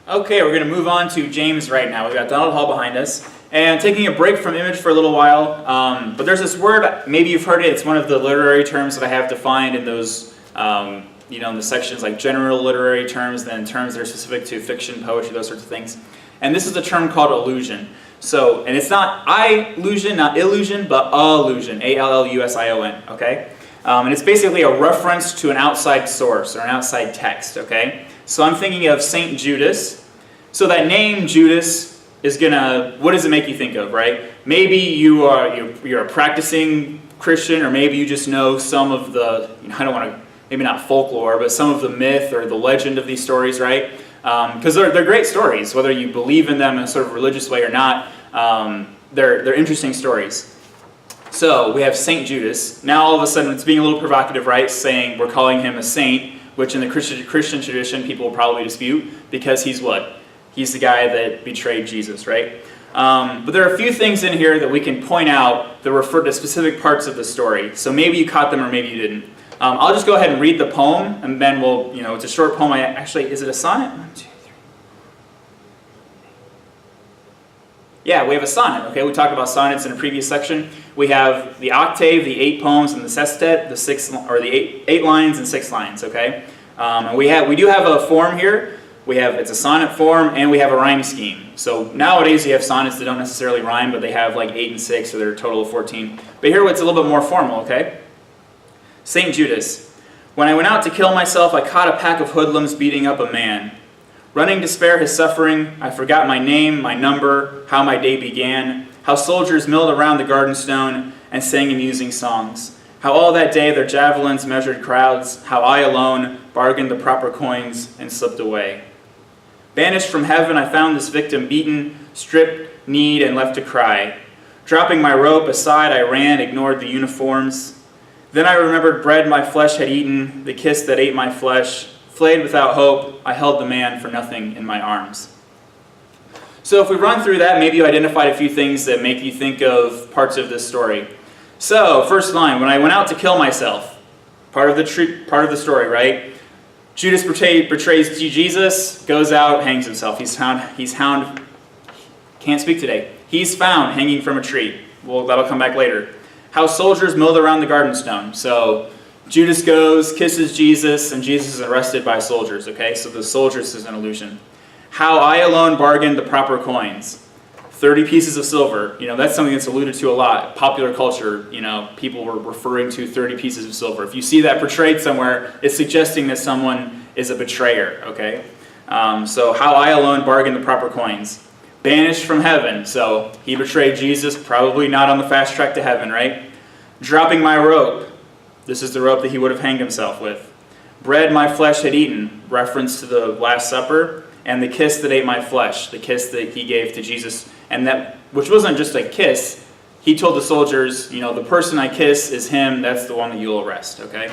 Okay, we're going to move on to James right now. We've got Donald Hall behind us. And taking a break from image for a little while. But there's this word, maybe you've heard it, it's one of the literary terms that I have defined in those, in the sections like general literary terms, then terms that are specific to fiction, poetry, those sorts of things. And this is a term called allusion. So, and it's not illusion, not illusion, but allusion, A-L-L-U-S-I-O-N, okay? And it's basically a reference to an outside source or an outside text, okay? So I'm thinking of Saint Judas. So that name, Judas, is gonna, what does it make you think of, right? Maybe you're a practicing Christian, or maybe you just know some of the, I don't want to, maybe not folklore, but some of the myth or the legend of these stories, right? Because they're great stories, whether you believe in them in a sort of religious way or not. They're interesting stories. So we have Saint Judas. Now all of a sudden it's being a little provocative, right? Saying we're calling him a saint, which in the Christian tradition people will probably dispute, because he's what? He's the guy that betrayed Jesus, right? But there are a few things in here that we can point out that refer to specific parts of the story. So maybe you caught them or maybe you didn't. I'll just go ahead and read the poem, and then we'll, it's a short poem. Actually, is it a sonnet? 1, 2, 3. Yeah, we have a sonnet. Okay, we talked about sonnets in a previous section. We have the octave, the 8 poems, and the sestet, the 8 lines and 6 lines. Okay, and we do have a form here. It's a sonnet form, and we have a rhyme scheme. So nowadays you have sonnets that don't necessarily rhyme, but they have like 8 and 6, so they're a total of 14. But here it's a little bit more formal. Okay. Saint Judas. When I went out to kill myself, I caught a pack of hoodlums beating up a man. Running to spare his suffering, I forgot my name, my number, how my day began, how soldiers milled around the garden stone and sang amusing songs, how all that day their javelins measured crowds, how I alone bargained the proper coins and slipped away. Banished from heaven, I found this victim beaten, stripped, kneed, and left to cry. Dropping my rope aside, I ran, ignored the uniforms. Then I remembered bread my flesh had eaten, the kiss that ate my flesh. Flayed without hope, I held the man for nothing in my arms. So if we run through that, maybe you identified a few things that make you think of parts of this story. So, first line, when I went out to kill myself, part of the story, right? Judas betrays Jesus, goes out, hangs himself. He's found hanging from a tree. Well, that'll come back later. How soldiers milled around the garden stone. So Judas goes, kisses Jesus, and Jesus is arrested by soldiers. Okay, so the soldiers is an allusion. How I alone bargained the proper coins. 30 pieces of silver. That's something that's alluded to a lot. Popular culture, people were referring to 30 pieces of silver. If you see that portrayed somewhere, it's suggesting that someone is a betrayer. Okay, so how I alone bargained the proper coins. Banished from heaven. So he betrayed Jesus, probably not on the fast track to heaven, right? Dropping my rope. This is the rope that he would have hanged himself with. Bread my flesh had eaten, reference to the Last Supper, and the kiss that ate my flesh, the kiss that he gave to Jesus, and that, which wasn't just a kiss, he told the soldiers, the person I kiss is him, that's the one that you'll arrest, okay?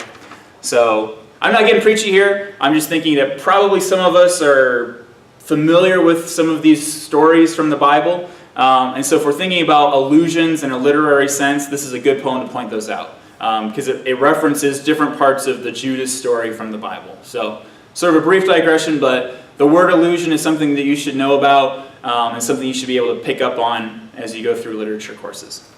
So, I'm not getting preachy here, I'm just thinking that probably some of us are familiar with some of these stories from the Bible, and so if we're thinking about allusions in a literary sense, this is a good poem to point those out. Because it references different parts of the Judas story from the Bible. So, sort of a brief digression, but the word allusion is something that you should know about, and something you should be able to pick up on as you go through literature courses.